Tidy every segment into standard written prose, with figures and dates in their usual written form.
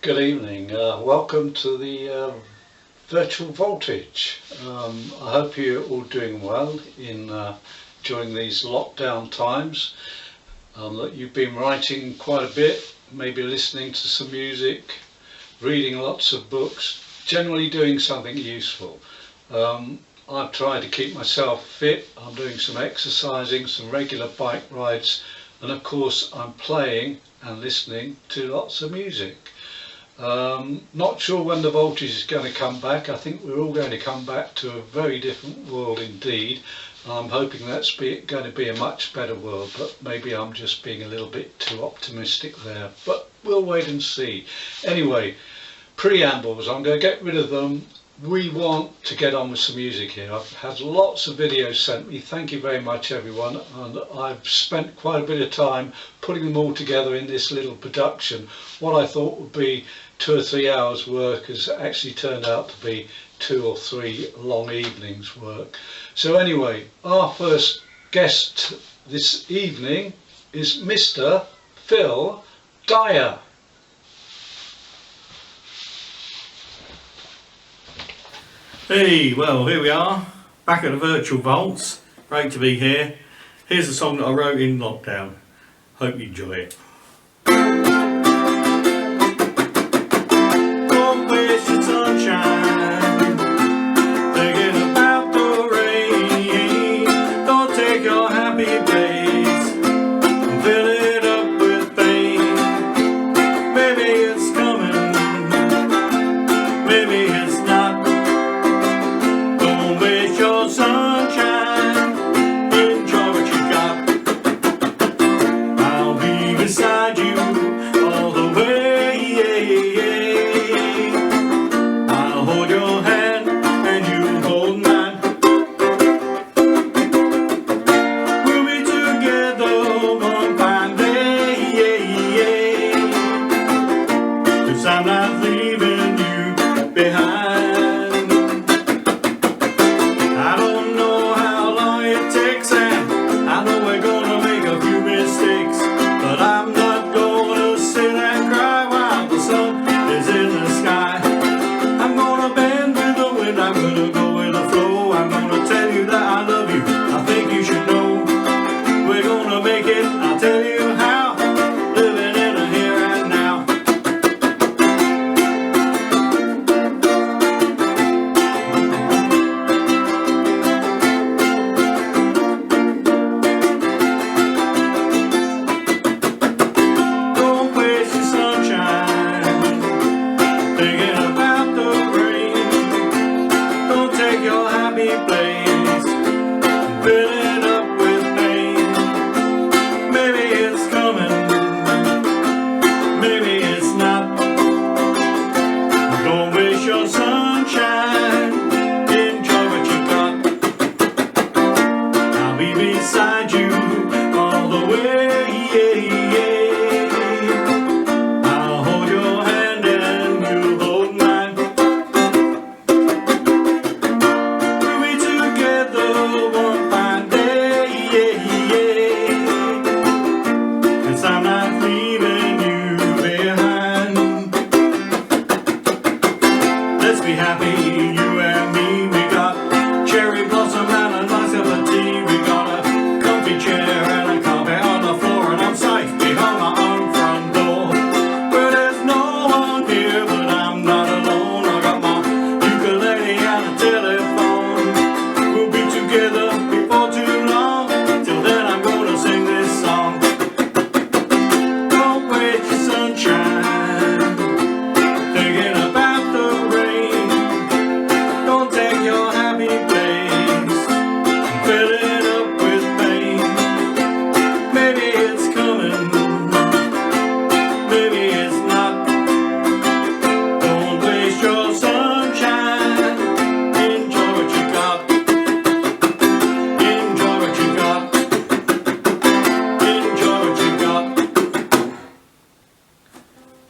Good evening. Welcome to the virtual Voltage. I hope you're all doing well during these lockdown times. That you've been writing quite a bit, maybe listening to some music, reading lots of books, generally doing something useful. I've tried to keep myself fit. I'm doing some exercising, some regular bike rides, and of course I'm playing and listening to lots of music. Not sure when the Voltage is going to come back. I think we're all going to come back to a very different world indeed. I'm hoping that's going to be a much better world, but maybe I'm just being a little bit too optimistic there. But we'll wait and see. Anyway, preambles, I'm going to get rid of them. We want to get on with some music here. I've had lots of videos sent me. Thank you very much everyone, and I've spent quite a bit of time putting them all together in this little production. What I thought would be 2 or 3 hours work has actually turned out to be 2 or 3 long evenings work. So anyway, our first guest this evening is Mr. Phil Dyer. Hey, well, here we are, back at the Virtual Vaults. Great to be here. Here's a song that I wrote in lockdown. Hope you enjoy it. Don't waste your sunshine thinking about the rain. Don't take your happy days and fill it up with pain. Maybe it's coming, maybe it's not. Sunshine, enjoy what you got. I'll be beside you all the way. I'll hold your hand and you hold mine. We'll be together one fine day. 'Cause I'm not leaving you behind.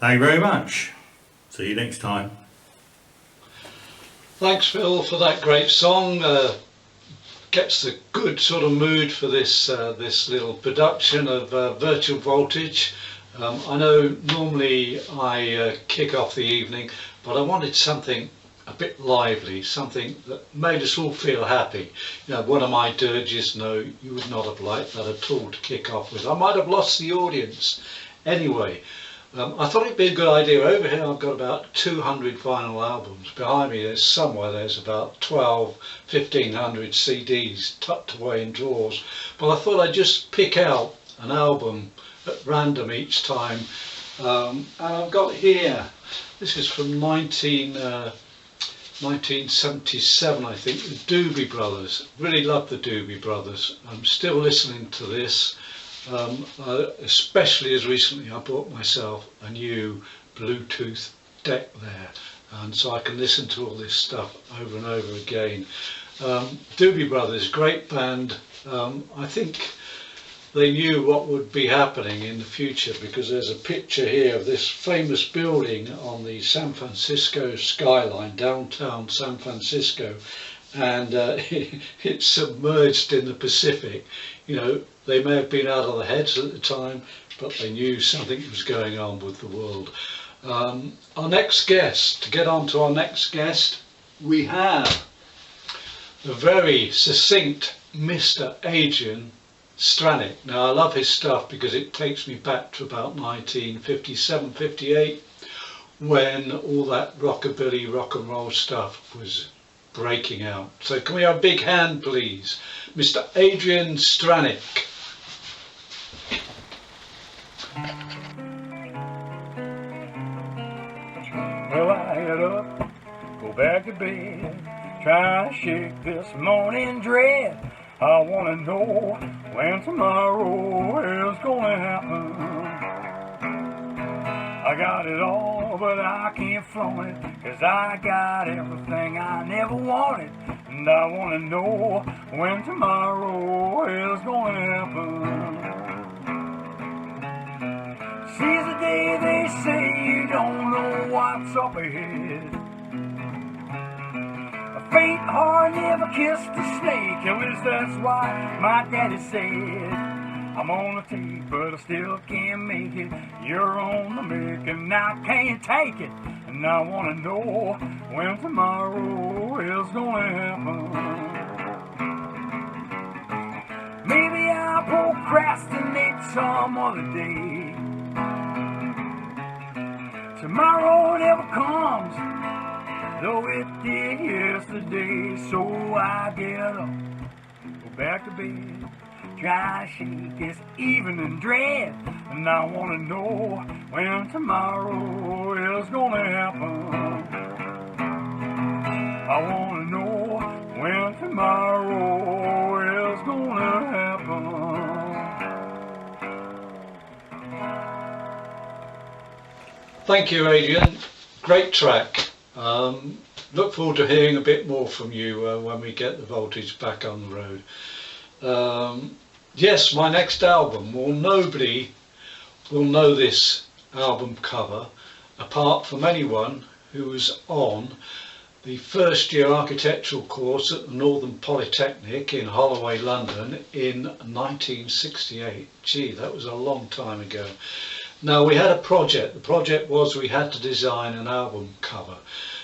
Thank you very much. See you next time. Thanks Phil for that great song. Gets the good sort of mood for this little production of Virtual Voltage. I know normally I kick off the evening, but I wanted something a bit lively, something that made us all feel happy. You know, one of my dirges, no, you would not have liked that at all to kick off with. I might have lost the audience anyway. I thought it'd be a good idea. Over here I've got about 200 vinyl albums. Behind me there's about 1500 CDs tucked away in drawers. But I thought I'd just pick out an album at random each time. And I've got here, this is from 1977 I think, the Doobie Brothers. Really love the Doobie Brothers. I'm still listening to this. Especially as recently I bought myself a new Bluetooth deck there, and so I can listen to all this stuff over and over again. Doobie Brothers, great band. I think they knew what would be happening in the future, because there's a picture here of this famous building on the San Francisco skyline, downtown San Francisco, and it's submerged in the Pacific. You know, they may have been out of their heads at the time, but they knew something was going on with the world. Our next guest, to get on to our next guest, we have the very succinct Mr. Adrian Stranick. Now I love his stuff because it takes me back to about 1957-58, when all that rockabilly, rock and roll stuff was breaking out. So can we have a big hand please, Mr. Adrian Stranick. Well, I get up, go back to bed, try to shake this morning dread. I wanna know when tomorrow is gonna happen. I got it all, but I can't flaunt it, 'cause I got everything I never wanted. And I wanna know when tomorrow is gonna happen. Seize the day they say you don't know what's up ahead. A faint heart never kissed a snake, at least that's what my daddy said. I'm on the tape, but I still can't make it. You're on the mic and I can't take it. And I wanna know when tomorrow is gonna happen. Maybe I'll procrastinate some other day. Tomorrow never comes, though it did yesterday. So I get up, go back to bed, try to shake this evening dread. And I wanna know when tomorrow is gonna happen. I wanna know when tomorrow is gonna happen. Thank you, Adrian. Great track. Look forward to hearing a bit more from you when we get the Voltage back on the road. Yes, my next album. Well, nobody will know this album cover apart from anyone who was on the first year architectural course at the Northern Polytechnic in Holloway, London in 1968. Gee, that was a long time ago. Now we had a project. The project was we had to design an album cover.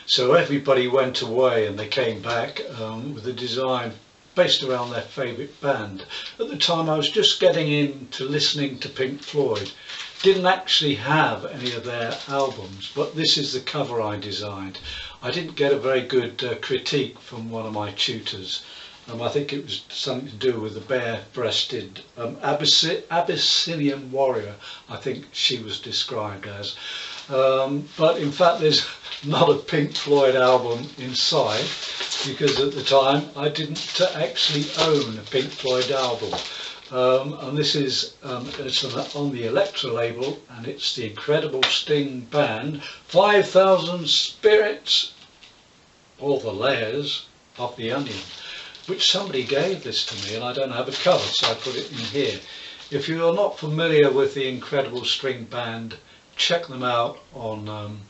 So everybody went away and they came back with a design based around their favourite band. At the time I was just getting into listening to Pink Floyd. Didn't actually have any of their albums, but this is the cover I designed. I didn't get a very good critique from one of my tutors. I think it was something to do with the bare-breasted Abyssinian warrior, I think she was described as. But in fact there's not a Pink Floyd album inside, because at the time I didn't actually own a Pink Floyd album. And this is it's on the Elektra label, and it's the incredible Sting band, 5,000 Spirits, or the Layers of the Onion, which somebody gave this to me, and I don't have a cover, so I put it in here. If you are not familiar with the incredible String band, check them out on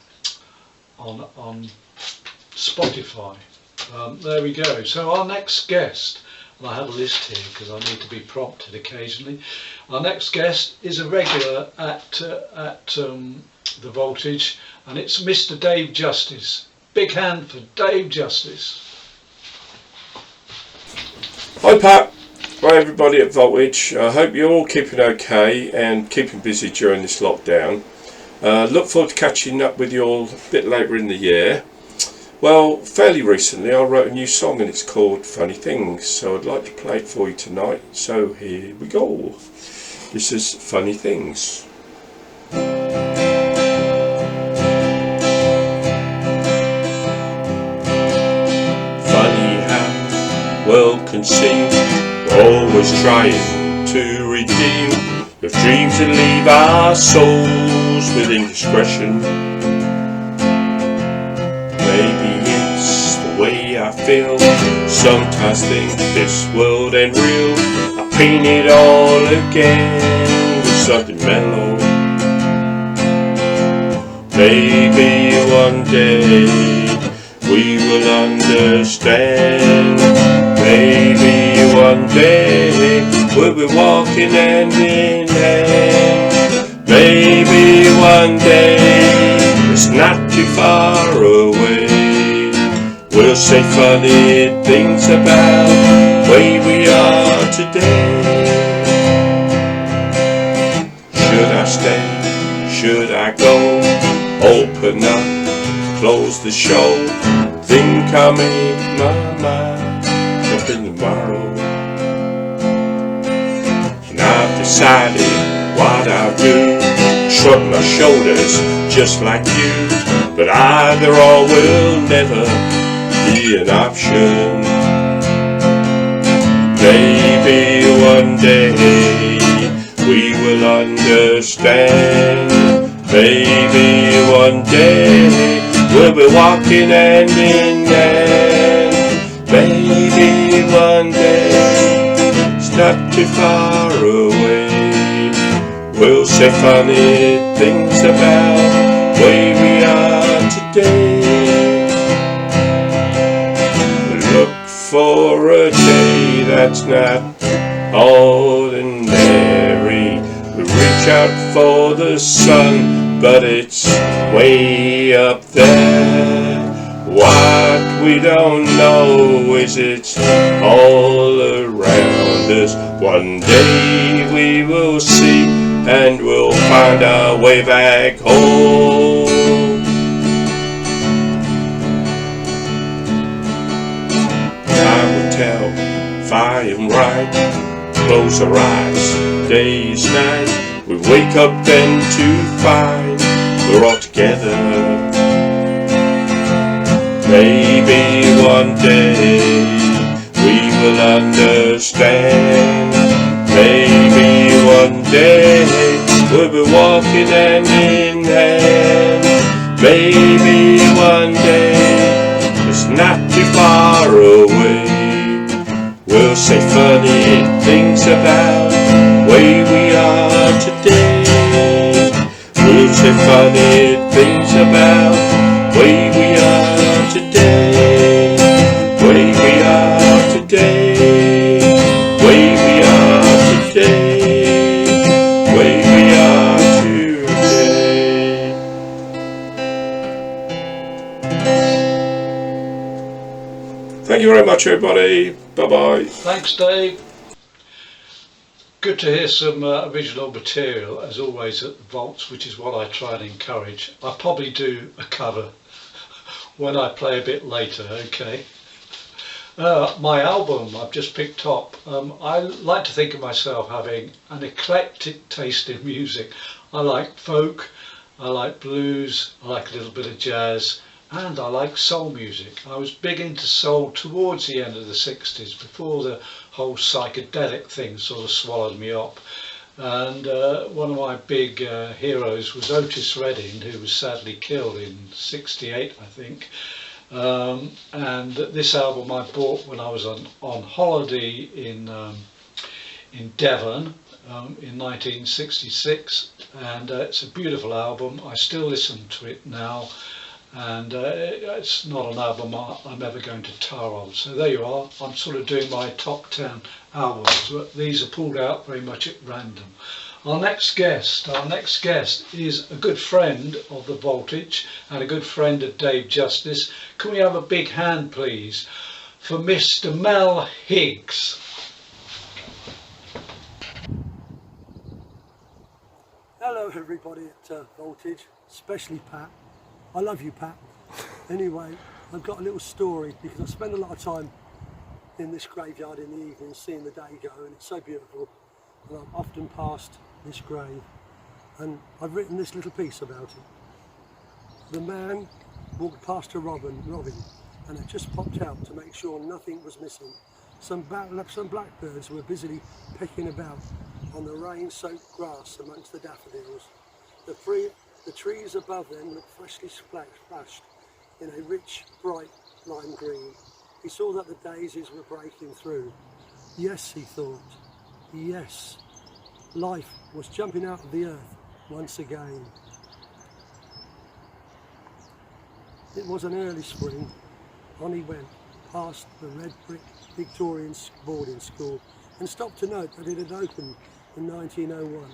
Spotify. There we go. So our next guest, and I have a list here because I need to be prompted occasionally. Our next guest is a regular at the Voltage, and it's Mr. Dave Justice. Big hand for Dave Justice. Hi Pat, hi everybody at Voltage. I hope you're all keeping okay and keeping busy during this lockdown. Look forward to catching up with you all a bit later in the year. Well, fairly recently I wrote a new song and it's called Funny Things, so I'd like to play it for you tonight. So here we go. This is Funny Things. World can seem we're always trying to redeem the dreams that leave our souls with indiscretion. Maybe it's the way I feel, sometimes think this world ain't real. I paint it all again with something mellow. Maybe one day we will understand. Maybe one day we'll be walking hand in hand. Maybe one day, it's not too far away, we'll say funny things about the way we are today. Should I stay? Should I go? Open up, close the show. Think I make my mind tomorrow, and I've decided what I'll do. Shrug my shoulders just like you, but either or will never be an option. Maybe one day we will understand. Maybe one day we'll be walking hand in hand. Maybe one day, it's not too far away, we'll say funny things about the way we are today. Look for a day that's not ordinary. We reach out for the sun, but it's way up there. What we don't know is it's all around us. One day we will see, and we'll find our way back home. I will tell if I am right. Close our eyes, day's night. We wake up then to find we're all together. Maybe one day we will understand. Maybe one day we'll be walking hand in hand. Maybe one day, it's not too far away, we'll say funny things about the way we are today. We'll say funny things about the way we are today, way we are today, way we are today, way we are today. Thank you very much everybody, bye bye. Thanks Dave. Good to hear some original material as always at the Vaults, which is what I try and encourage. I'll probably do a cover when I play a bit later, okay. My album I've just picked up, I like to think of myself having an eclectic taste in music. I like folk, I like blues, I like a little bit of jazz, and I like soul music. I was big into soul towards the end of the 60s, before the whole psychedelic thing sort of swallowed me up. And one of my big heroes was Otis Redding, who was sadly killed in '68, I think. And this album I bought when I was on holiday in Devon in 1966, and it's a beautiful album. I still listen to it now, and it's not an album I'm ever going to tire of. So there you are. I'm sort of doing my top 10 albums. These are pulled out very much at random. Our next guest is a good friend of the Vaultage and a good friend of Dave Justice. Can we have a big hand, please, for Mr. Mel Higgs? Hello everybody at Vaultage, especially Pat. I love you, Pat. Anyway, I've got a little story because I spend a lot of time in this graveyard in the evening seeing the day go, and it's so beautiful. And I've often passed this grave and I've written this little piece about it. The man walked past a robin and it just popped out to make sure nothing was missing. Some blackbirds were busily pecking about on the rain-soaked grass amongst the daffodils. The trees above them looked freshly splashed in a rich, bright lime green. He saw that the daisies were breaking through. Yes, he thought, yes, life was jumping out of the earth once again. It was an early spring. On he went, past the red brick Victorian boarding school, and stopped to note that it had opened in 1901.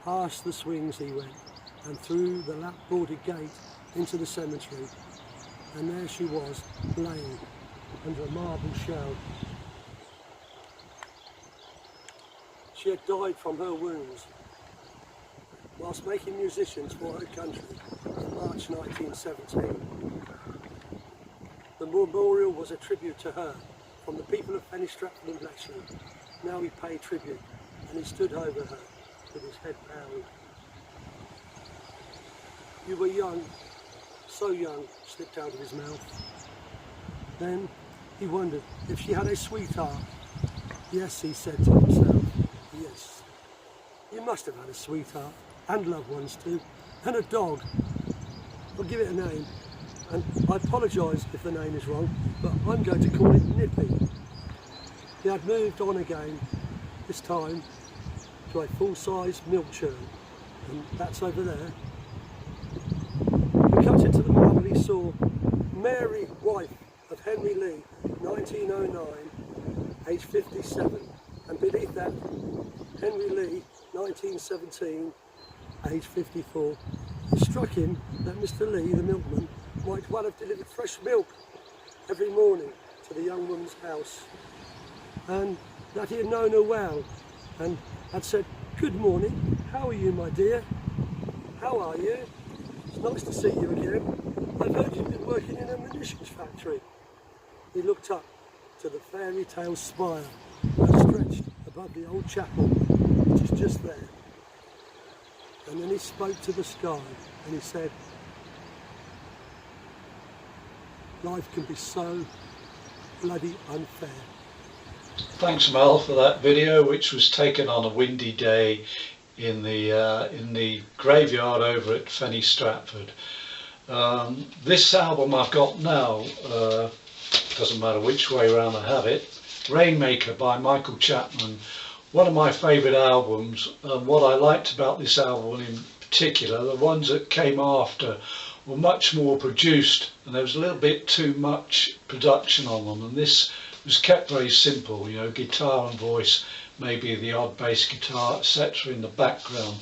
Past the swings he went, and through the lap-boarded gate into the cemetery, and there she was, laying under a marble shell. She had died from her wounds whilst making musicians for her country in March 1917. The memorial was a tribute to her from the people of Stony Stratford and Bletchley. Now he paid tribute, and he stood over her with his head bowed. You were young, so young, slipped out of his mouth. Then he wondered if she had a sweetheart. Yes, he said to himself, yes. You must have had a sweetheart, and loved ones too, and a dog. I'll give it a name, and I apologise if the name is wrong, but I'm going to call it Nippy. He had moved on again, this time to a full-size milk churn, and that's over there. He cut into the marble. He saw Mary, wife of Henry Lee, 1909, age 57, and beneath that, Henry Lee, 1917, age 54. It struck him that Mr. Lee, the milkman, might well have delivered fresh milk every morning to the young woman's house, and that he had known her well and had said, "Good morning, how are you, my dear? How are you? It's nice to see you again. I've heard you've been working in a munitions factory." He looked up to the fairy tale spire that stretched above the old chapel, which is just there. And then he spoke to the sky and he said, life can be so bloody unfair. Thanks, Mel, for that video, which was taken on a windy day in the graveyard over at Stony Stratford. This album I've got now, doesn't matter which way around I have it, Rainmaker by Michael Chapman, one of my favourite albums. What I liked about this album in particular, the ones that came after were much more produced, and there was a little bit too much production on them, and this was kept very simple, you know, guitar and voice, maybe the odd bass guitar, etc. in the background.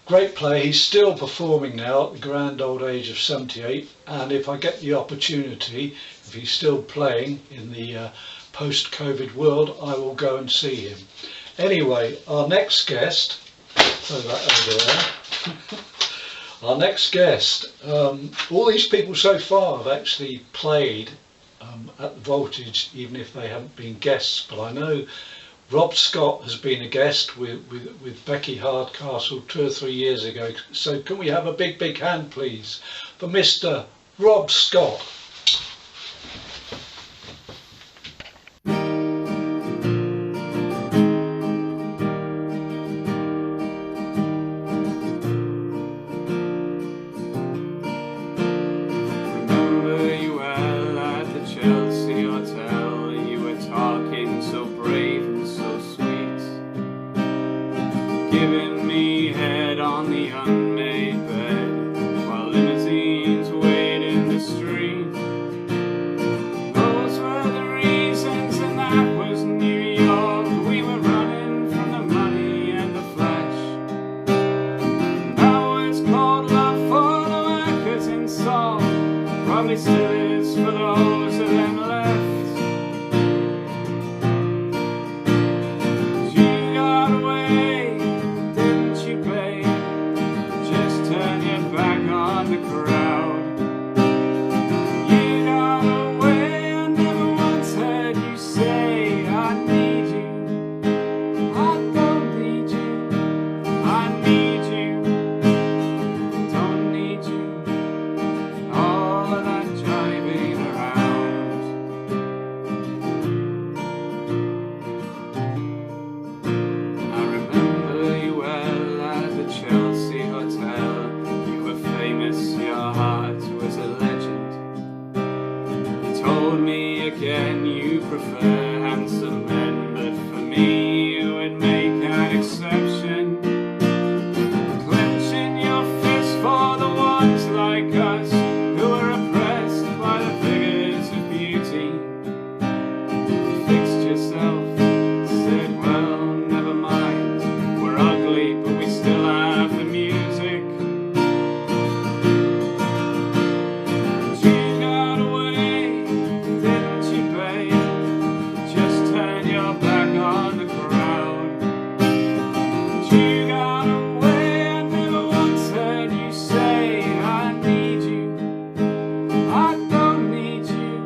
Great player. He's still performing now at the grand old age of 78, and if I get the opportunity, if he's still playing in the post-COVID world, I will go and see him. Anyway, our next guest, throw that over there. Our next guest, all these people so far have actually played at the Vaultage, even if they haven't been guests, but I know Rob Scott has been a guest with Becky Hardcastle 2 or 3 years ago. So can we have a big hand, please, for Mr. Rob Scott? Giving me head on the unmade bed while limousines wait in the he still is for those of them left. You got away, didn't you, babe? Just turn your back on the crowd. You got away, I never once heard you say I need you. I don't need you. I need you. Don't need you. All of that driving around. I remember you well at the Chelsea Hotel. You were famous, your heart was a legend. You told me again you prefer handsome men, but for me you would make an exception. Clenching your fist for the ones like us who are oppressed by the figures of beauty. You fixed yourself, said, well, never mind. We're ugly, but we still have the music. You got away, didn't you, babe? Just turn your back on the crowd. You got away, I never once heard you say I need you. I don't need you.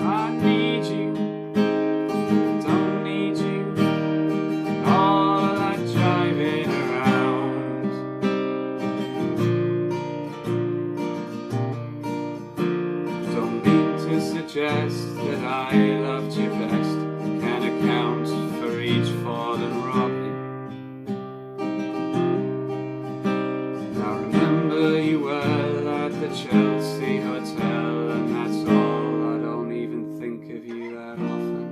I need you. Don't need you. All of that driving around. Don't mean to suggest that I loved you best. Can account for each fallen robin. I remember you well at the Chelsea Hotel, and that's all. I don't even think of you that often.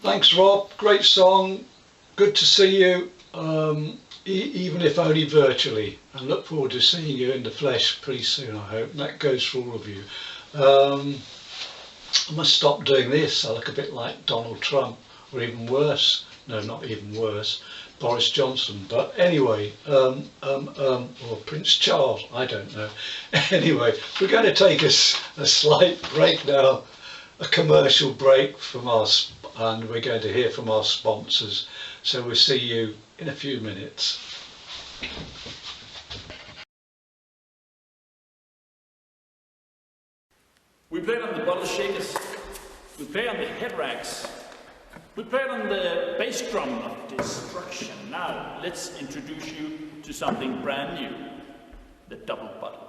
Thanks, Rob. Great song. Good to see you, even if only virtually. And look forward to seeing you in the flesh pretty soon, I hope. And that goes for all of you. I must stop doing this. I look a bit like Donald Trump, or even worse. No, not even worse. Boris Johnson. But anyway, or Prince Charles. I don't know. Anyway, we're going to take a slight break now. A commercial break from us, and we're going to hear from our sponsors. So we'll see you in a few minutes. We played on the bottle shakers, we played on the head racks, we played on the bass drum of destruction. Now let's introduce you to something brand new, the double bottle.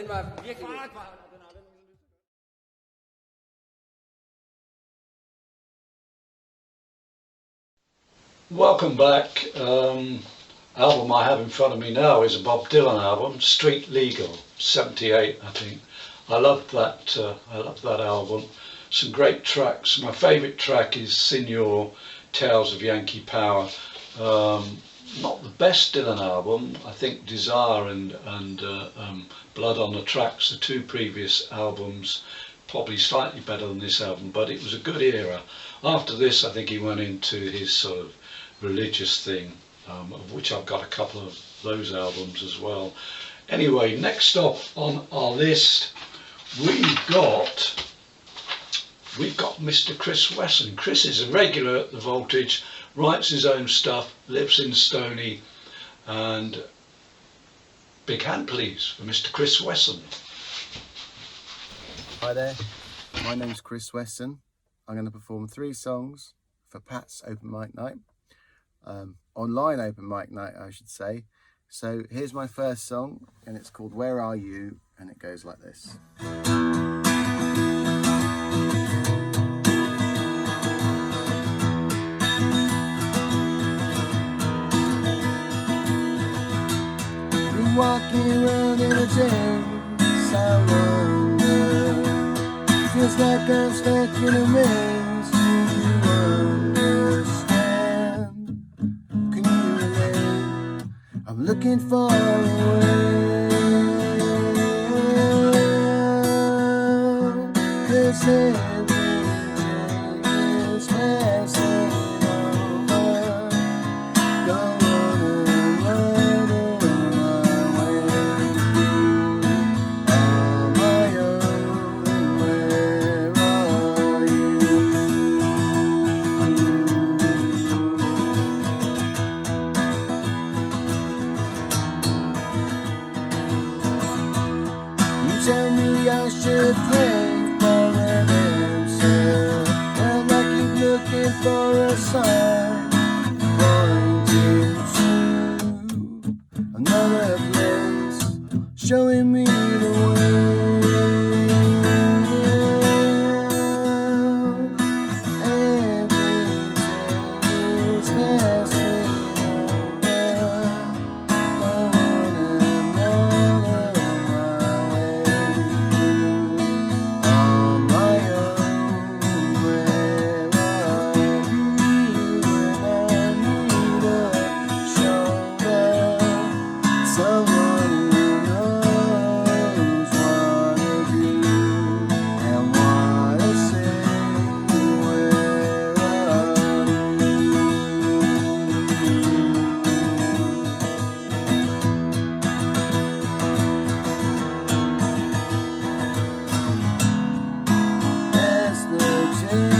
den var virkelig god. Welcome back. Album I have in front of me now is a Bob Dylan album, Street Legal, 78 I think. I love that album. Some great tracks. My favourite track is Signor, Tales of Yankee Power. Not the best Dylan album. I think Desire and Blood on the Tracks, the two previous albums, probably slightly better than this album, but it was a good era. After this I think he went into his sort of religious thing, of which I've got a couple of those albums as well. Anyway, next up on our list we've got Mr. Chris Wesson. Chris is a regular at the Voltage, writes his own stuff, lives in Stony, and big hand please for Mr. Chris Wesson. Hi there, my name's Chris Wesson. I'm going to perform 3 songs for Pat's Open Mic Night, online Open Mic Night I should say. So here's my first song, and it's called Where Are You, and it goes like this. Walking around in a dance, I wonder. Feels like I'm stuck in a maze. Do you understand? Can you relate? I'm looking far away. 'Cause every day is passing over. Don't wanna run away on my own. Where are you? You tell me I should pray for an answer, and I keep looking for a sign pointing to another place, showing me the way. Every day is passing over. Don't wanna run away on my own. Where are you when I need a shoulder? Someone who knows what to do and what to say. Where are you? As the days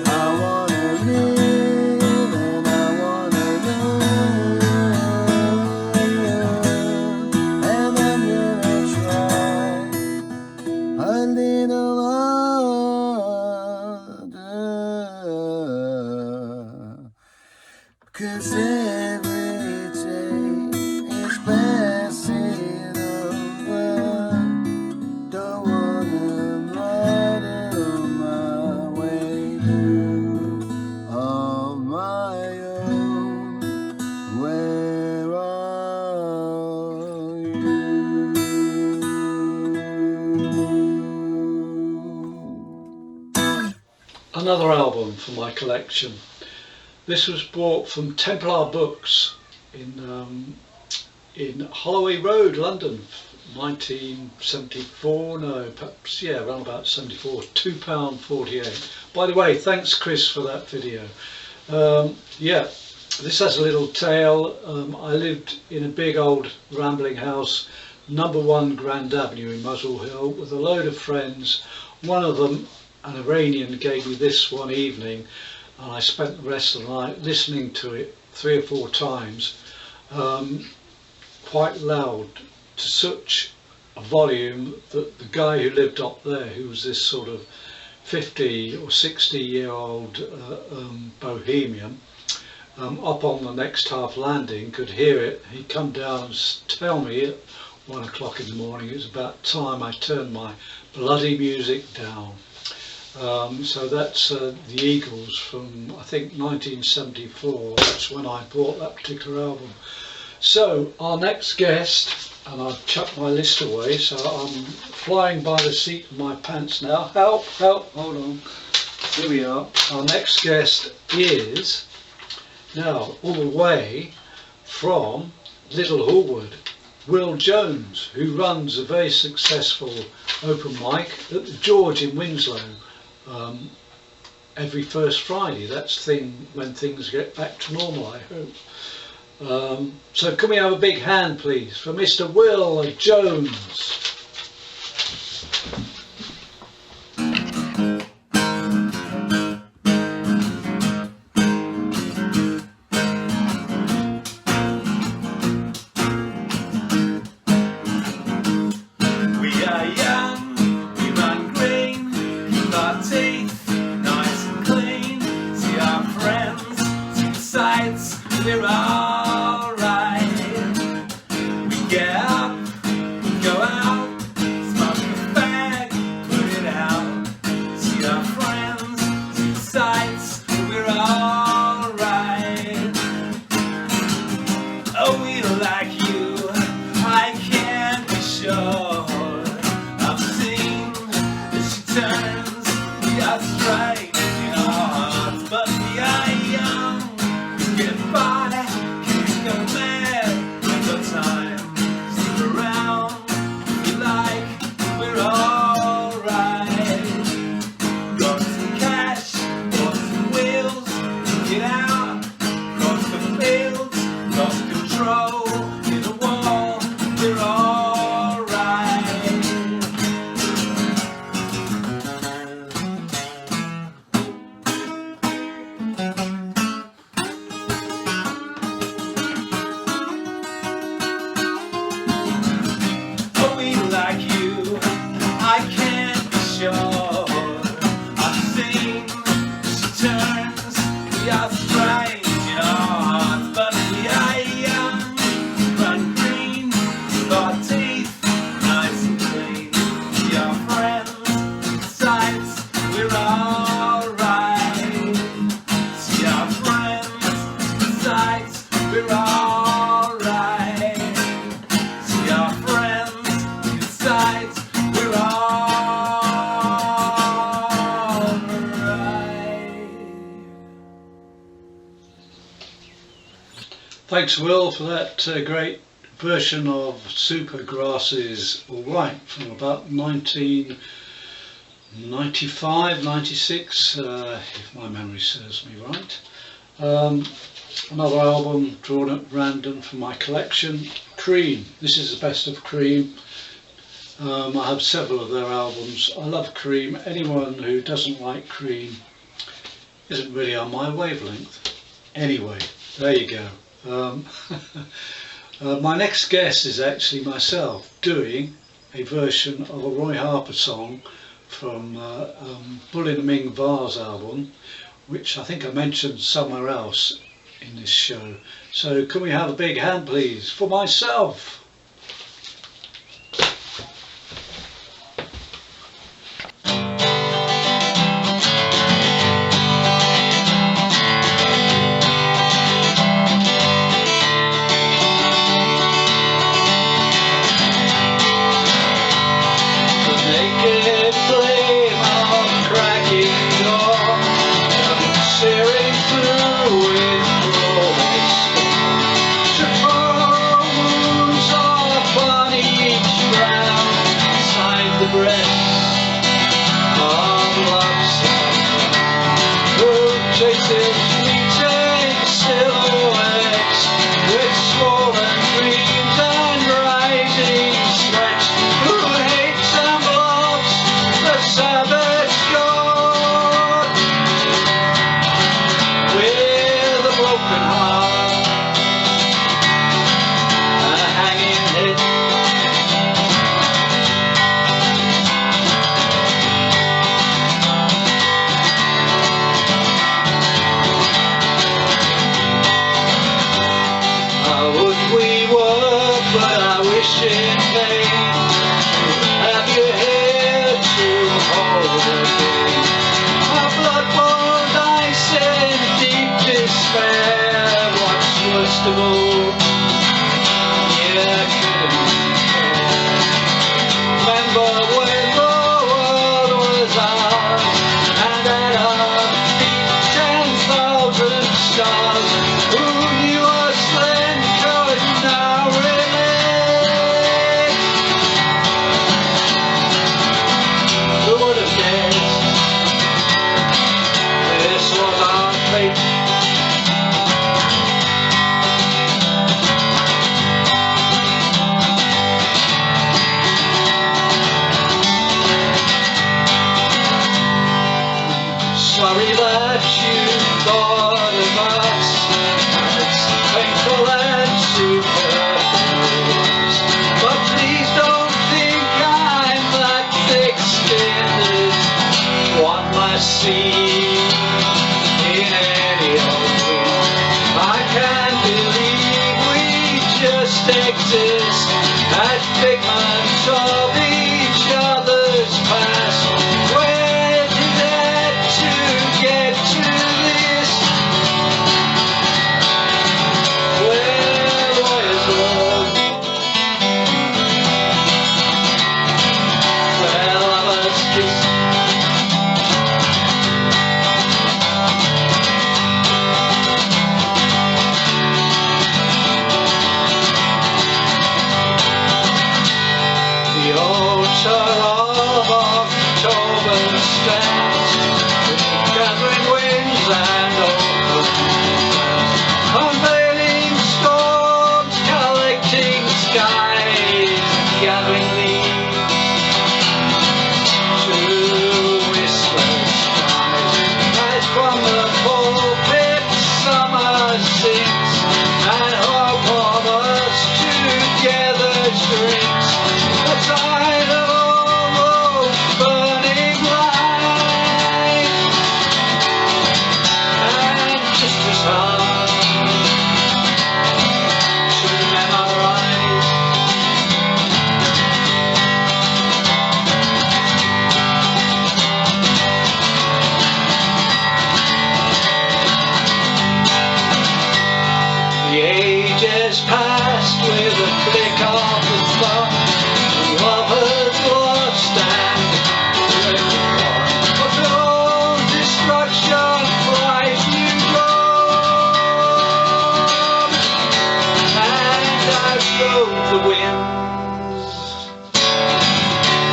I wanna live and I wanna learn, and I'm gonna try a little harder. 'Cause every day is passing over. Don't wanna ride it on my way through on my own. Where are you? Another album for my collection. This was bought from Templar Books in Holloway Road, London, 1974, no, perhaps, yeah, around about 74, £2.48. By the way, thanks Chris for that video. Yeah, this has a little tale. I lived in a big old rambling house, number 1 Grand Avenue in Muswell Hill, with a load of friends. One of them, an Iranian, gave me this one evening, and I spent the rest of the night listening to it 3 or 4 times, quite loud, to such a volume that the guy who lived up there, who was this sort of 50 or 60-year-old bohemian, up on the next half landing, could hear it. He'd come down and tell me at 1 o'clock in the morning it was about time I turned my bloody music down. So that's the Eagles from, I think, 1974. That's when I bought that particular album. So our next guest, and I've chucked my list away, so I'm flying by the seat of my pants now. Help, hold on. Here we are. Our next guest is now all the way from Little Hallwood, Will Jones, who runs a very successful open mic at the George in Winslow every first Friday. That's when things get back to normal, I hope. So can we have a big hand, please, for Mr. Will Jones? Thanks, Will, for that great version of Supergrass's All Right from about 1995, 96, if my memory serves me right. Another album drawn at random from my collection, Cream. This is the best of Cream. I have several of their albums. I love Cream. Anyone who doesn't like Cream isn't really on my wavelength. Anyway, there you go. My next guest is actually myself doing a version of a Roy Harper song from Bull in a Ming Vase album, which I think I mentioned somewhere else in this show. So can we have a big hand, please, for myself? the sea in any old wind. I can't believe we just exist as figments of each other's past. Where did that to get to this? Where lawyers love, where lovers kiss. The altar of October stands with gathering winds and open clouds, unveiling storms, collecting skies, gathering leaves to whisper skies. As from the pulpit summer sings, and hope of us together shrinks. The tide of all those burning lights, and just as hard to memorize. The ages passed with a flick of the thumb, and lovers lost and won. But their own destruction flies new dawn, and outstrode the winds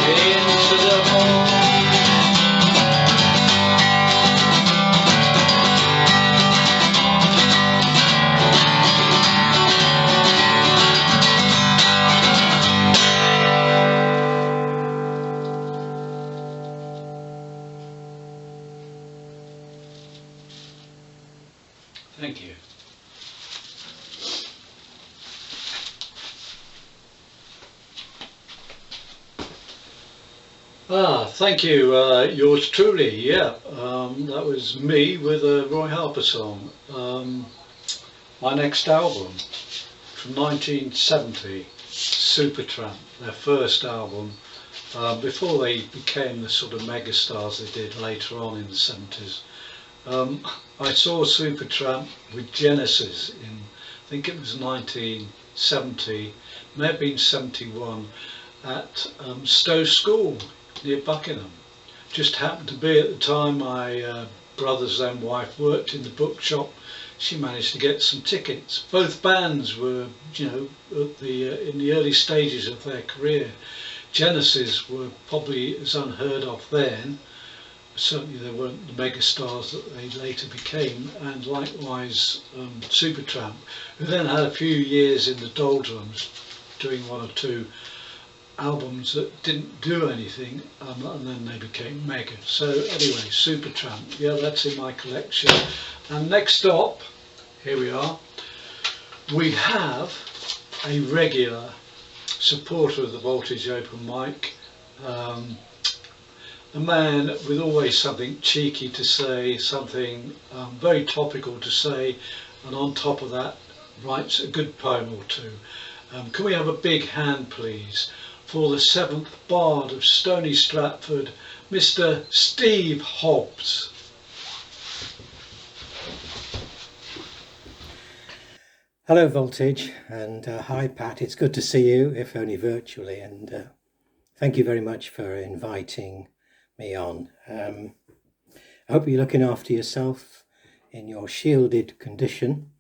into the morn. Thank you. Thank you. Yours truly. Yeah, that was me with a Roy Harper song. My next album from 1970, Supertramp, their first album, before they became the sort of megastars they did later on in the 70s. I saw Supertramp with Genesis in, I think it was 1970, may have been 71, at Stowe School near Buckingham. Just happened to be at the time my brother's then wife worked in the bookshop. She managed to get some tickets. Both bands were, you know, at the in the early stages of their career. Genesis were probably as unheard of then. Certainly they weren't the megastars that they later became, and likewise Supertramp, who then had a few years in the doldrums, doing one or two albums that didn't do anything, and then they became mega. So anyway, Supertramp, yeah, that's in my collection. And next up, here we are, we have a regular supporter of the Vaultage Open Mic, a man with always something cheeky to say, something very topical to say, and on top of that writes a good poem or two. Can we have a big hand please for the 7th Bard of Stony Stratford, Mr. Steve Hobbs. Hello Voltage, and hi Pat, it's good to see you, if only virtually, and thank you very much for inviting me on. I hope you're looking after yourself in your shielded condition.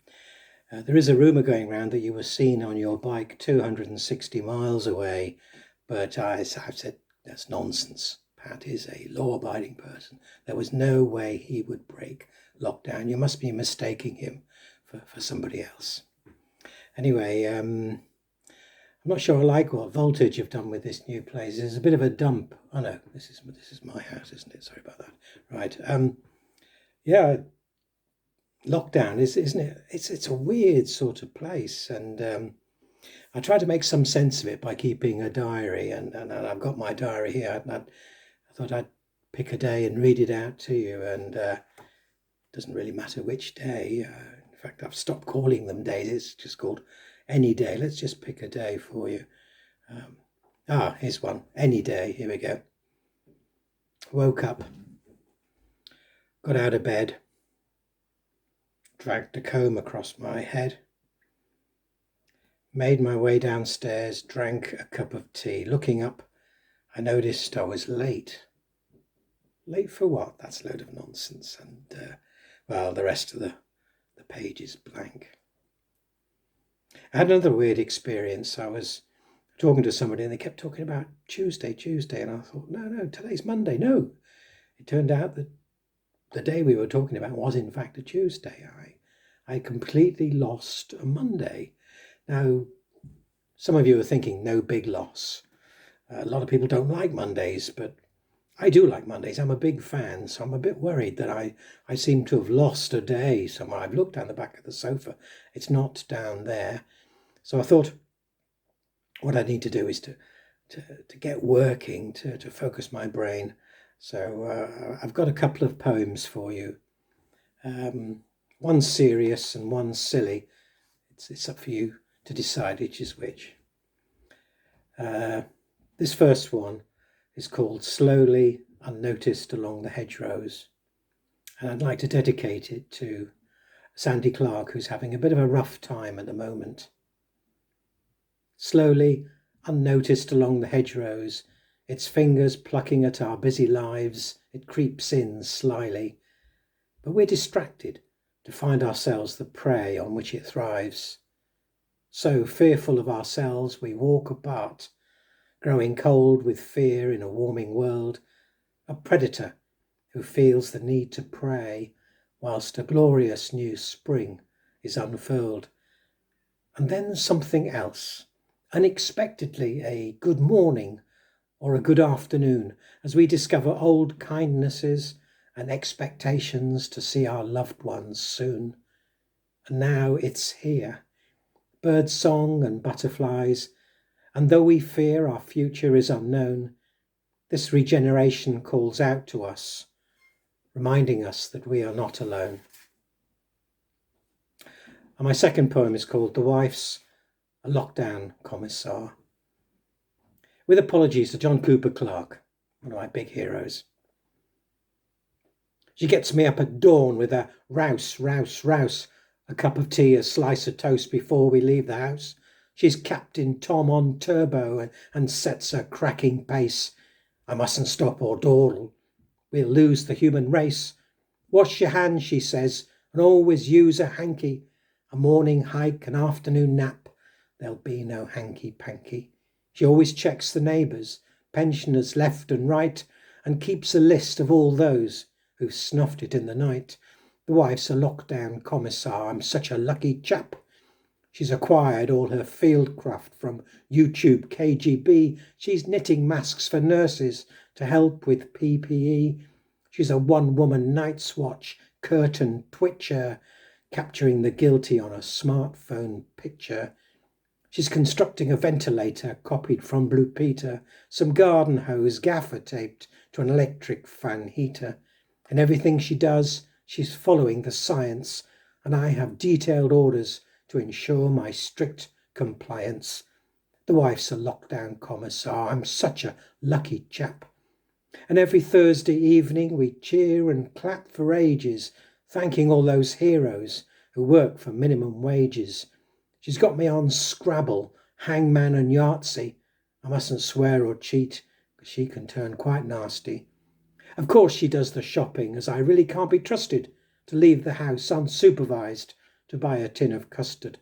There is a rumour going around that you were seen on your bike 260 miles away, but I've said that's nonsense. Pat is a law-abiding person. There was no way he would break lockdown. You must be mistaking him for somebody else. Anyway, I'm not sure I like what Voltage have done with this new place. It's a bit of a dump. Oh no, this is my house, isn't it? Sorry about that. Right. Yeah, lockdown isn't it? It's a weird sort of place, and I try to make some sense of it by keeping a diary, and I've got my diary here. And I thought I'd pick a day and read it out to you, and doesn't really matter which day. In fact, I've stopped calling them days. It's just called any day. Let's just pick a day for you. Here's one. Any day. Here we go. Woke up, got out of bed, dragged a comb across my head, made my way downstairs, drank a cup of tea. Looking up, I noticed I was late. Late for what? That's a load of nonsense. And, the rest of the page is blank. I had another weird experience. I was talking to somebody and they kept talking about Tuesday. And I thought, no, today's Monday. No, it turned out that the day we were talking about was in fact a Tuesday. I completely lost a Monday. Now, some of you are thinking, no big loss. A lot of people don't like Mondays, but I do like Mondays. I'm a big fan, so I'm a bit worried that I seem to have lost a day somewhere. I've looked down the back of the sofa. It's not down there. So I thought what I need to do is to get working, to focus my brain. So I've got a couple of poems for you. One's serious and one's silly. It's up for you to decide which is which. This first one is called Slowly Unnoticed Along the Hedgerows. And I'd like to dedicate it to Sandy Clark, who's having a bit of a rough time at the moment. Slowly unnoticed along the hedgerows, its fingers plucking at our busy lives, it creeps in slyly. But we're distracted to find ourselves the prey on which it thrives. So fearful of ourselves we walk apart, growing cold with fear in a warming world, a predator who feels the need to prey whilst a glorious new spring is unfurled. And then something else, unexpectedly a good morning or a good afternoon, as we discover old kindnesses and expectations to see our loved ones soon. And now it's here, bird song and butterflies, and though we fear our future is unknown, this regeneration calls out to us, reminding us that we are not alone. And my second poem is called The Wife's a Lockdown Commissar. With apologies to John Cooper Clarke, one of my big heroes. She gets me up at dawn with a rouse, a cup of tea, a slice of toast before we leave the house. She's Captain Tom on turbo and sets a cracking pace. I mustn't stop or dawdle. We'll lose the human race. Wash your hands, she says, and always use a hanky. A morning hike, an afternoon nap. There'll be no hanky-panky. She always checks the neighbours, pensioners left and right, and keeps a list of all those who've snuffed it in the night. The wife's a lockdown commissar. I'm such a lucky chap. She's acquired all her fieldcraft from YouTube KGB. She's knitting masks for nurses to help with PPE. She's a one-woman night's watch, curtain twitcher, capturing the guilty on a smartphone picture. She's constructing a ventilator copied from Blue Peter, some garden hose gaffer taped to an electric fan heater. And everything she does, she's following the science, and I have detailed orders to ensure my strict compliance. The wife's a lockdown commissar. I'm such a lucky chap. And every Thursday evening we cheer and clap for ages, thanking all those heroes who work for minimum wages. She's got me on Scrabble, Hangman and Yahtzee. I mustn't swear or cheat, because she can turn quite nasty. Of course she does the shopping, as I really can't be trusted to leave the house unsupervised to buy a tin of custard.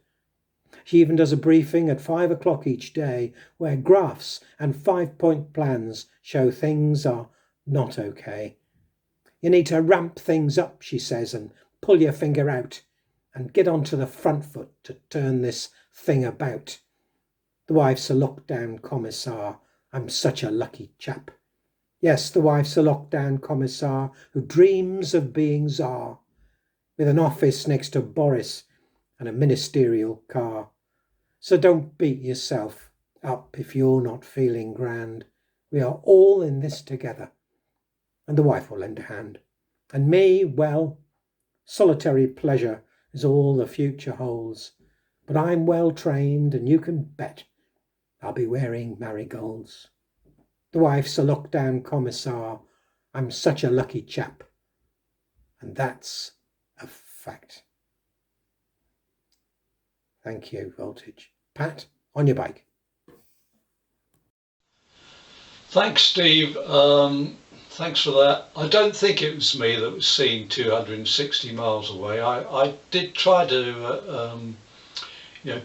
She even does a briefing at 5 o'clock each day where graphs and 5-point plans show things are not okay. You need to ramp things up, she says, and pull your finger out and get onto the front foot to turn this thing about. The wife's a lockdown commissar. I'm such a lucky chap. Yes, the wife's a lockdown commissar who dreams of being Tsar, with an office next to Boris and a ministerial car. So don't beat yourself up if you're not feeling grand. We are all in this together. and the wife will lend a hand. And me, well, solitary pleasure is all the future holds. But I'm well trained, and you can bet I'll be wearing marigolds. The wife's a lockdown commissar. I'm such a lucky chap. And that's a fact. Thank you, Voltage. Pat, on your bike. Thanks, Steve. Thanks for that. I don't think it was me that was seen 260 miles away. I did try to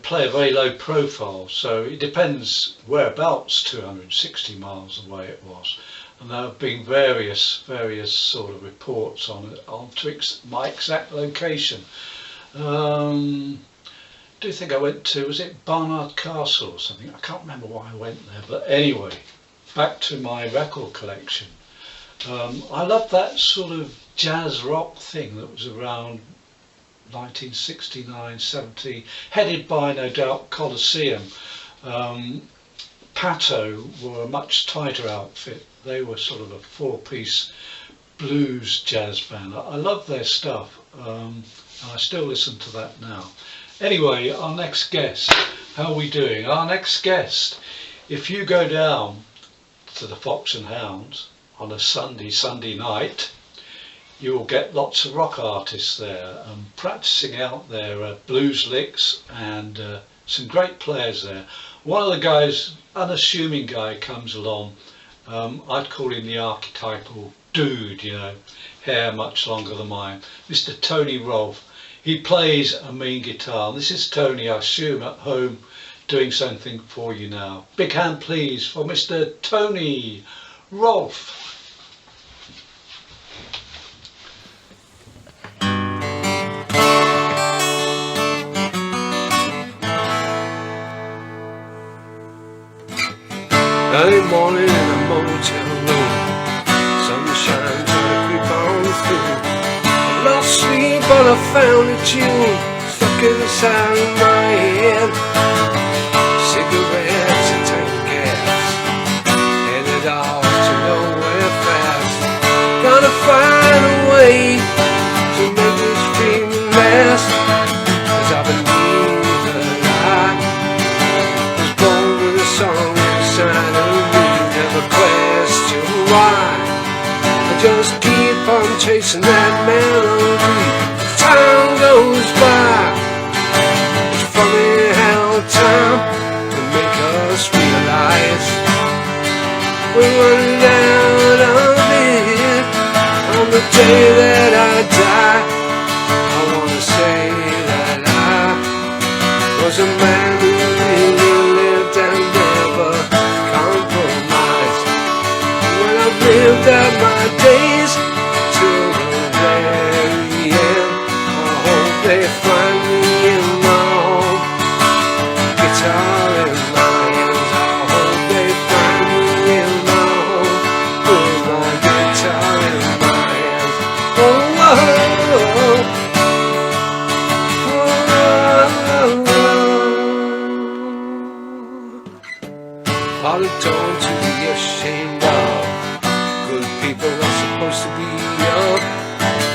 play a very low profile, so it depends whereabouts 260 miles away it was. And there have been various sort of reports on my exact location. Do you think I went to, was it Barnard Castle or something? I can't remember why I went there, but anyway, back to my record collection. I love that sort of jazz rock thing that was around 1969, 70, headed by, no doubt, Colosseum. Pato were a much tighter outfit. They were sort of a four-piece blues jazz band. I love their stuff. And I still listen to that now. Anyway, our next guest, how are we doing? Our next guest, if you go down to the Fox and Hounds on a Sunday night, you will get lots of rock artists there practicing out their blues licks, and some great players there. One of the guys, unassuming guy, comes along. I'd call him the archetypal dude, you know, hair much longer than mine. Mr. Tony Rolfe. He plays a mean guitar. This is Tony, I assume, at home doing something for you now. Big hand, please, for Mr. Tony Rolfe. Early morning in a motel room, sunshine trying to creep on through. I lost sleep but I found a tune stuck inside of my head. Cigarettes and tank gas, headed off to nowhere fast. Gotta find a way to make this dream last, 'cause I believe that I was born with a song inside of me. Never question why, I just keep on chasing that melody. Time goes by. It's funny how time can make us realize we're running out of it. On the day that I die, I wanna say that I was a man who really lived and never compromised. When I've lived out my days till the very end, I hope they find me in my home, guitar in my hands. I hope they find me in my home with my guitar in my hands. Oh, oh, oh, oh. All the torn to be ashamed of. Good people are supposed to be up.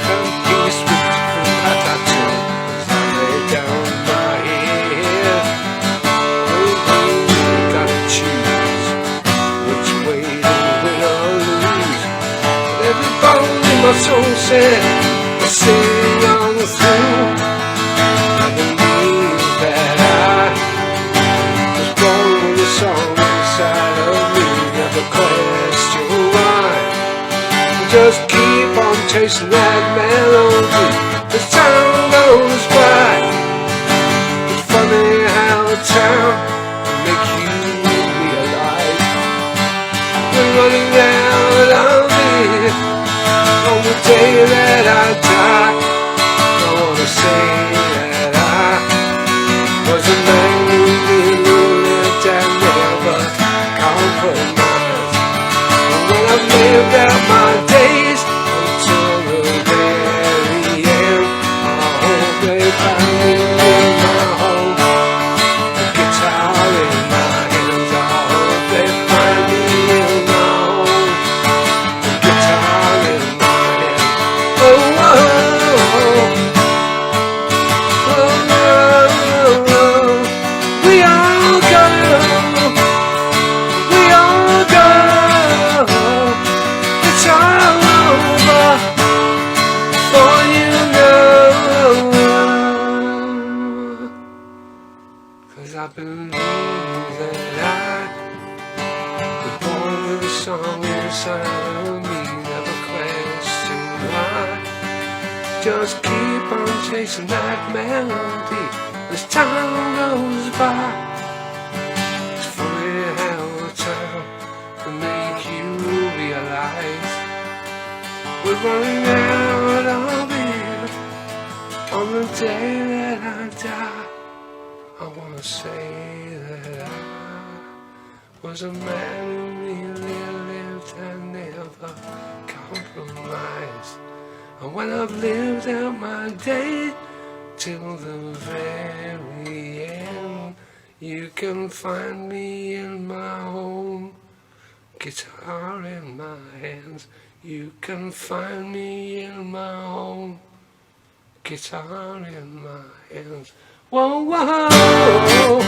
Found peace with the path I took as I lay down my head. Oh, you gotta choose which way to win or lose. But every bone in my soul said, let's sing on through. I believe that I was born with a song inside of me. Never question why, just keep on chasing that melody as time goes by. It's funny how time can make you realize we're running out of it. On the day that I die, I wanna say that I was a man who really lived and never compromised. And when I've lived out my days until the very end, I hope they find me in my home, a guitar in my hands. I hope they find me in my home, a guitar believe that was born with a song inside of me, never question why. Just keep on chasing that melody as time goes by. It's funny how time can make you realize we're running out of it on the day that I die. I wanna say that I was a man who really lived and never compromised. And when I've lived out my day till the very end, you can find me in my home, guitar in my hands. You can find me in my home, guitar in my hands. Whoa, whoa, whoa, whoa,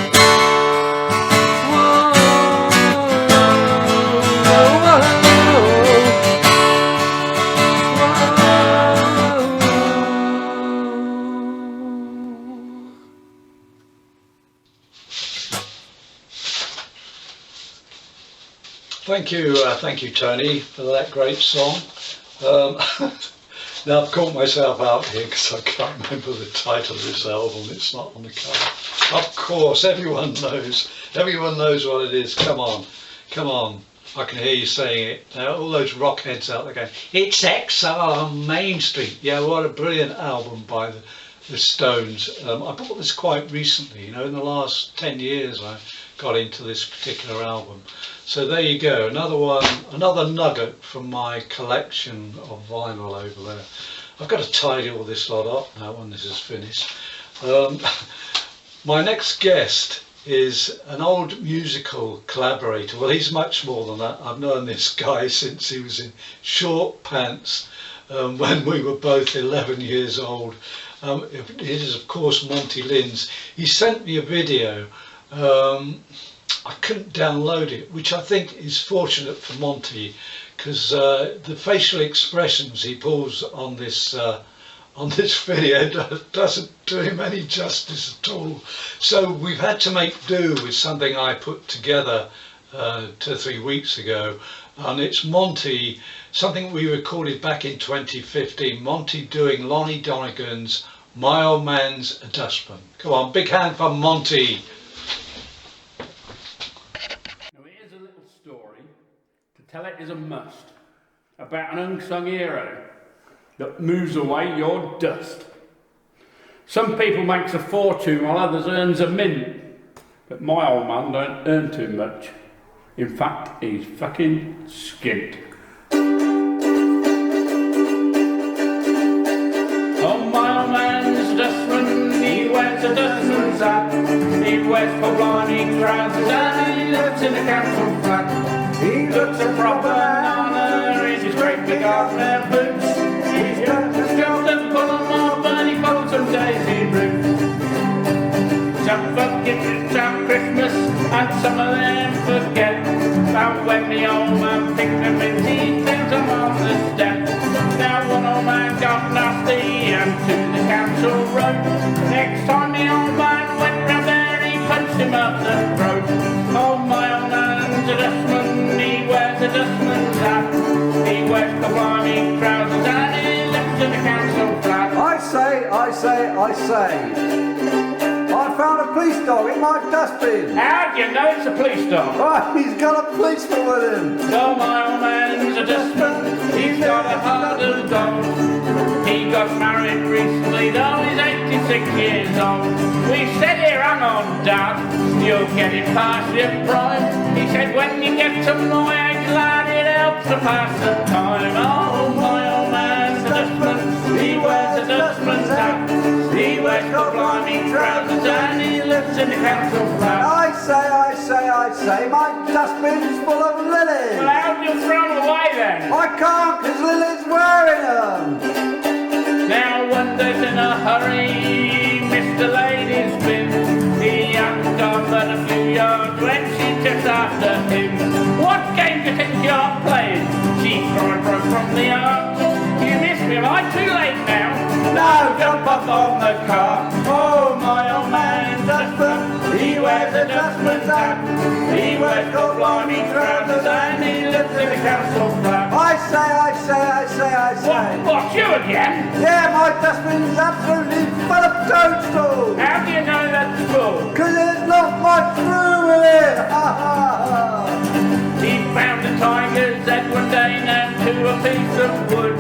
Thank you, Tony, for that great song. Now I've caught myself out here because I can't remember the title of this album. It's not on the cover. Of course, everyone knows what it is. Come on. I can hear you saying it. Now, all those rock heads out there going, it's XR on Main Street. Yeah, what a brilliant album by the Stones. I bought this quite recently, in the last 10 years I got into this particular album. So there you go, another nugget from my collection of vinyl over there. I've got to tidy all this lot up now when this is finished. My next guest is an old musical collaborator. Well, he's much more than that. I've known this guy since he was in short pants when we were both 11 years old. It is, of course, Monty Linz. He sent me a video. I couldn't download it, which I think is fortunate for Monty, because the facial expressions he pulls on this video doesn't do him any justice at all. So we've had to make do with something I put together 2 or 3 weeks ago, and it's Monty, something we recorded back in 2015, Monty doing Lonnie Donegan's My Old Man's a Dustman. Come on, big hand for Monty. Tell it is a must, about an unsung hero that moves away your dust. Some people makes a fortune while others earns a mint, but my old man don't earn too much. In fact, he's fucking skint. Oh, my old man's a dustman, he wears a dustman's hat, he wears poblani trousers and he lives in a council flat. He looks a proper banana in his great big hard boots. He's got a job to pull them off and he pulls some daisy roots. Some forget about Christmas and some of them forget about when the old man picked them in, he sends them off the step. Now one old man got nasty and to the council road. Next time the old man went round there he punched him up the throat. Oh, my old man's a dustman, he wears a dustman's hat, he wears poblani trousers and he lives in a council flat. I say, I found a police dog in my dustbin. How do you know it's a police dog? Right, he's got a policeman with him. Oh, my old man's a dustman, he's got a heart of gold. He got married recently, though he's 86 years old. We said, here, hang on, Dad, you're getting past your prime. He said, when you get to my age, lad, it helps to pass the time. Oh, my old man's a dustman, he wears a dustman's hat, he wears poblani trousers and he lives in the council flat. I say, my dustbin's full of lilies. Well, how do you throw them away then? I can't, because Lily's wearing them. Now wonders in a hurry, Mr. Lady's been. He hasn't gone but a few yards when she's just after him. What game do you think you're playing? She cried broke from the arms. You missed me, am I too late now? Now jump up on the car. Oh, my old man's dustman, he wears a dustman's hat. He wears gold blimey trousers and he lives in a council flat. I say. What, you again? Yeah, my dustbin's absolutely full of toadstools. How do you know that's full? Cause there's not much room in it. Ha ha ha. He found a tiger's head one day nailed to a piece of wood.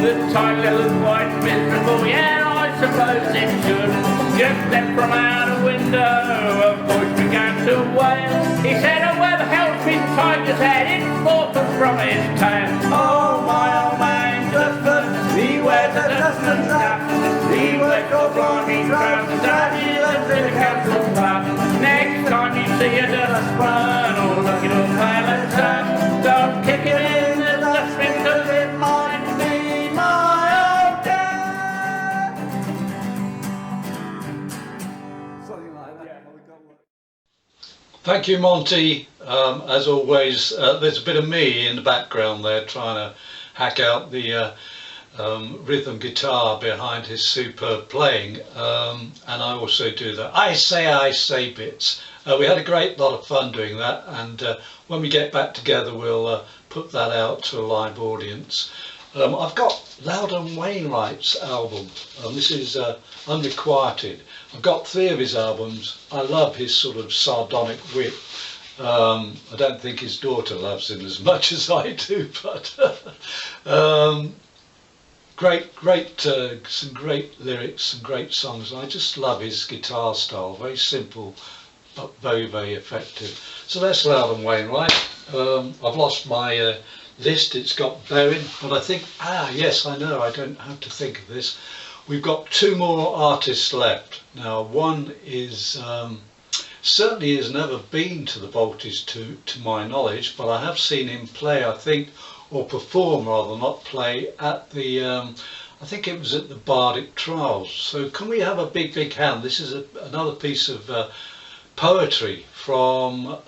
The tiger looked quite miserable, yeah, I suppose it should. Just then from out a window a voice began to wail. He said, oh, where the hell's been tiger's head? It's fallen from his tail. Oh my old man dustman, he wears a dustman's hat. He wears gold blimey trousers and he lives in a council flat. Next time you see a dustman or looking all pale and sad, don't kick it in the dustbin 'cause it might be my old dad. Something like that. Thank you, Monty. As always, there's a bit of me in the background there trying to hack out the rhythm guitar behind his superb playing, and I also do the I say bits. We had a great lot of fun doing that, and when we get back together we'll put that out to a live audience. I've got Loudon Wainwright's album. This is Unrequited. I've got 3 of his albums. I love his sort of sardonic wit. I don't think his daughter loves him as much as I do, but some great lyrics, some great songs. I just love his guitar style, very simple but very, very effective. So that's Loudon Wainwright. I've lost my list, it's got Berrin, but I think, yes, I know, I don't have to think of this. We've got 2 more artists left. Now, one is certainly has never been to the Vaultage to my knowledge, but I have seen him play, I think, or perform rather, not play, at the I think it was at the Bardic Trials. So can we have a big hand? This is another piece of poetry from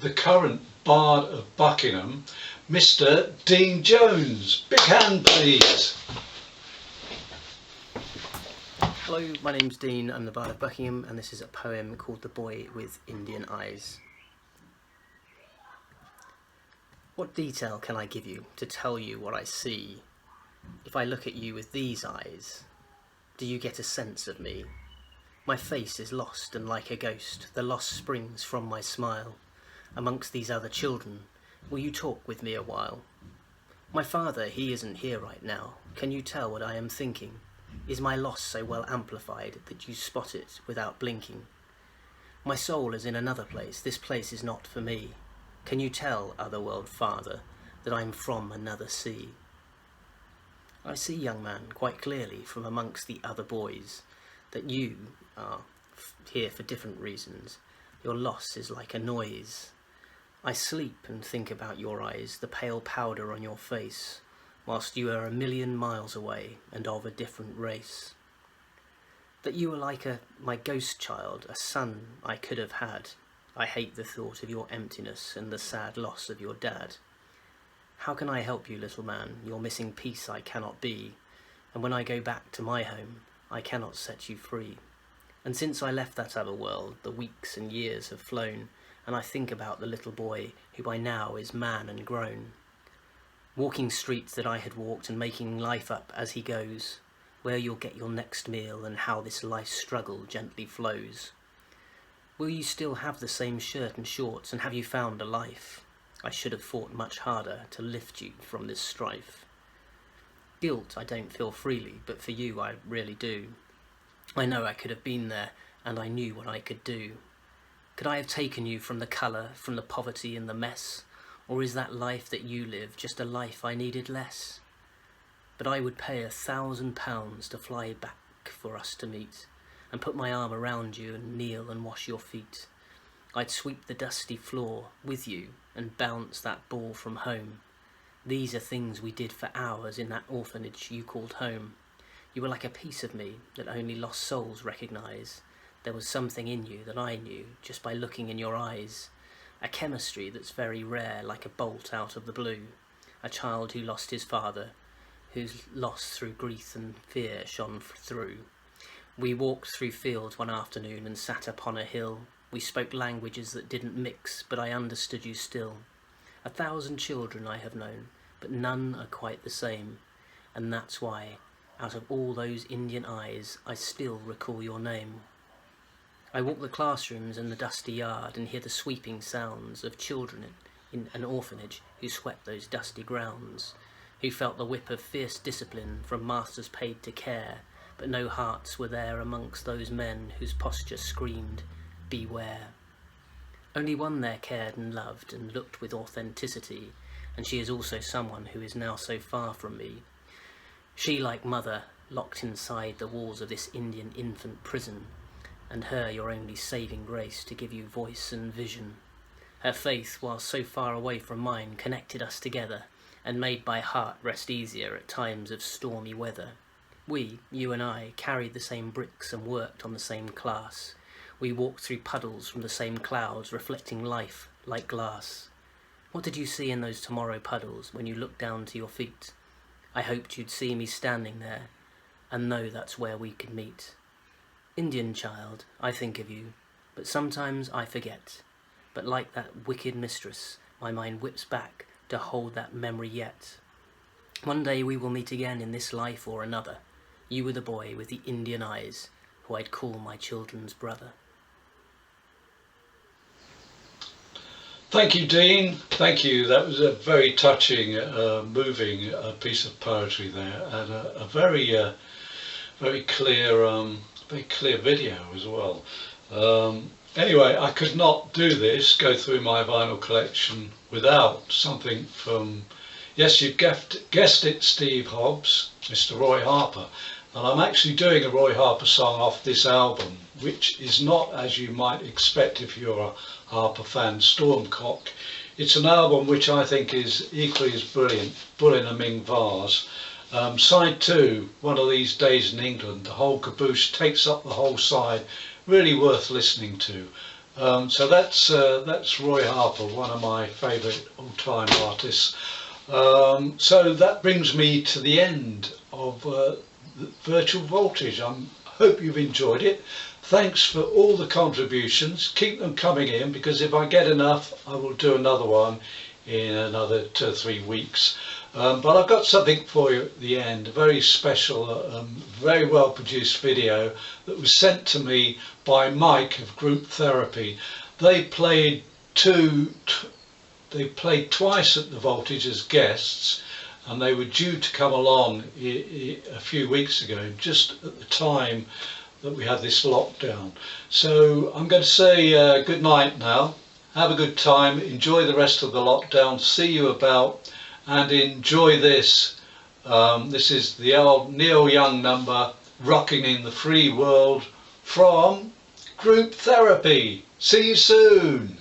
the current Bard of Buckingham, Mr. Dean Jones. Big hand, please. Hello, my name's Dean, I'm the Bard of Buckingham, and this is a poem called The Boy with Indian Eyes. What detail can I give you to tell you what I see? If I look at you with these eyes, do you get a sense of me? My face is lost and like a ghost, the loss springs from my smile. Amongst these other children, will you talk with me a while? My father, he isn't here right now. Can you tell what I am thinking? Is my loss so well amplified that you spot it without blinking? My soul is in another place, this place is not for me. Can you tell, otherworld father, that I am from another sea? I see, young man, quite clearly from amongst the other boys, that you are here for different reasons. Your loss is like a noise. I sleep and think about your eyes, the pale powder on your face, whilst you are 1,000,000 miles away and of a different race. That you are like my ghost child, a son I could have had. I hate the thought of your emptiness and the sad loss of your dad. How can I help you, little man? Your missing piece I cannot be, and when I go back to my home, I cannot set you free. And since I left that other world, the weeks and years have flown, and I think about the little boy who by now is man and grown. Walking streets that I had walked and making life up as he goes, where you'll get your next meal and how this life's struggle gently flows. Will you still have the same shirt and shorts, and have you found a life? I should have fought much harder to lift you from this strife. Guilt I don't feel freely, but for you I really do. I know I could have been there, and I knew what I could do. Could I have taken you from the colour, from the poverty and the mess? Or is that life that you live just a life I needed less? But I would pay £1,000 to fly back for us to meet, and put my arm around you and kneel and wash your feet. I'd sweep the dusty floor with you and bounce that ball from home. These are things we did for hours in that orphanage you called home. You were like a piece of me that only lost souls recognise. There was something in you that I knew just by looking in your eyes. A chemistry that's very rare, like a bolt out of the blue. A child who lost his father, whose loss through grief and fear shone through. We walked through fields one afternoon and sat upon a hill. We spoke languages that didn't mix, but I understood you still. 1,000 children I have known, but none are quite the same. And that's why, out of all those Indian eyes, I still recall your name. I walk the classrooms and the dusty yard and hear the sweeping sounds of children in an orphanage who swept those dusty grounds, who felt the whip of fierce discipline from masters paid to care, but no hearts were there amongst those men whose posture screamed, beware. Only one there cared and loved and looked with authenticity, and she is also someone who is now so far from me. She, like mother, locked inside the walls of this Indian infant prison, and her your only saving grace to give you voice and vision. Her faith, while so far away from mine, connected us together, and made my heart rest easier at times of stormy weather. We, you and I, carried the same bricks and worked on the same class. We walked through puddles from the same clouds, reflecting life like glass. What did you see in those tomorrow puddles when you looked down to your feet? I hoped you'd see me standing there, and know that's where we could meet. Indian child, I think of you, but sometimes I forget. But like that wicked mistress, my mind whips back to hold that memory yet. One day we will meet again in this life or another. You were the boy with the Indian eyes, who I'd call my children's brother. Thank you, Dean. Thank you. That was a very touching, moving piece of poetry there, and a very clear video as well. Anyway, I could not do this, go through my vinyl collection, without something from, yes, you've guessed it, Steve Hobbs, Mr. Roy Harper. And I'm actually doing a Roy Harper song off this album, which is not, as you might expect if you're a Harper fan, Stormcock. It's an album which I think is equally as brilliant, Bull in a Ming Vase. Side 2, One of These Days in England, the whole caboose takes up the whole side, really worth listening to. So that's Roy Harper, one of my favourite all-time artists. So that brings me to the end of Virtual Voltage. I hope you've enjoyed it. Thanks for all the contributions. Keep them coming in, because if I get enough I will do another one in another 2 or 3 weeks. But I've got something for you at the end, a very special, very well produced video that was sent to me by Mike of Group Therapy. They played twice at the Voltage as guests, and they were due to come along a few weeks ago, just at the time that we had this lockdown. So I'm going to say good night now. Have a good time, enjoy the rest of the lockdown, see you about, and enjoy this. This is the old Neil Young number, Rocking in the Free World, from Group Therapy. See you soon.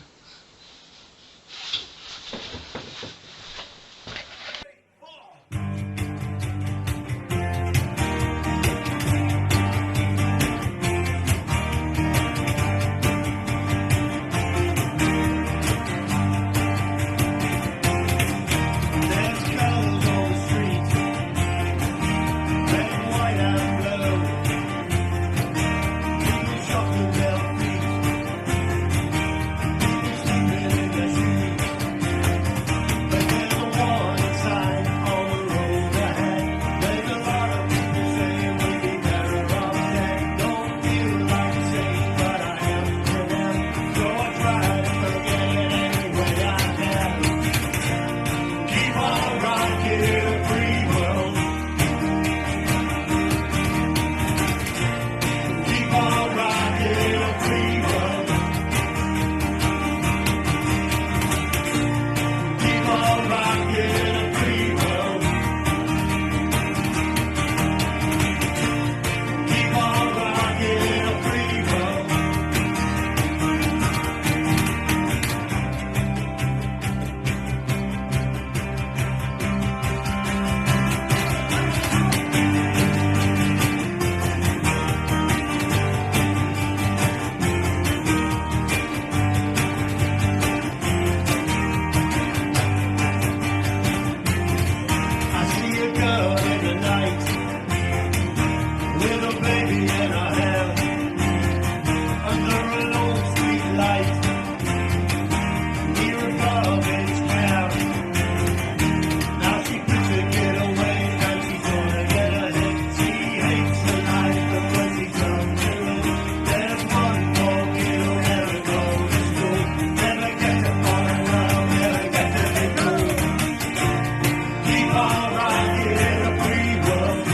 With a baby in her hand, under a long street light. on rocking in a free world.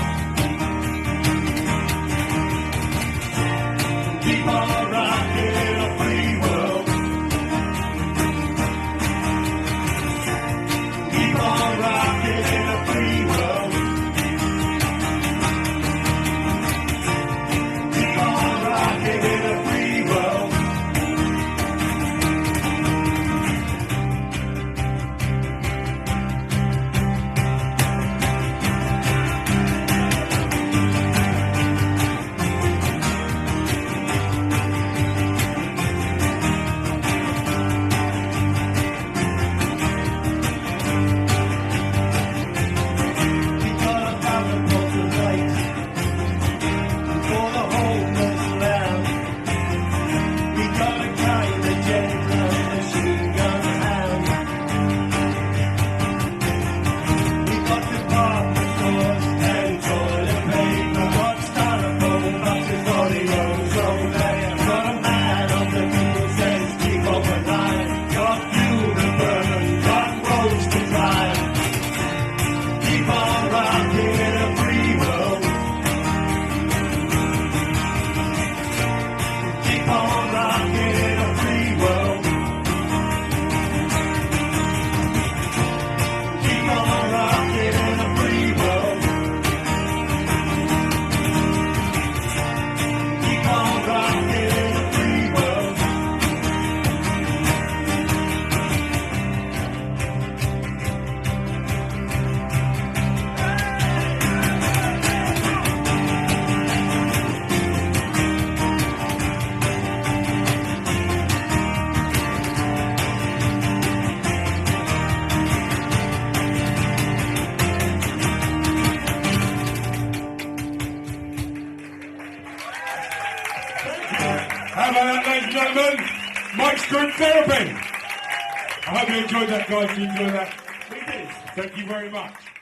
Keep on rocking in a free world. Keep on rocking in a free world. Keep on rocking in a free world. How about that, ladies and gentlemen? Mike's Group Therapy. I hope you enjoyed that, guys. If you enjoyed that, we did. Thank you very much.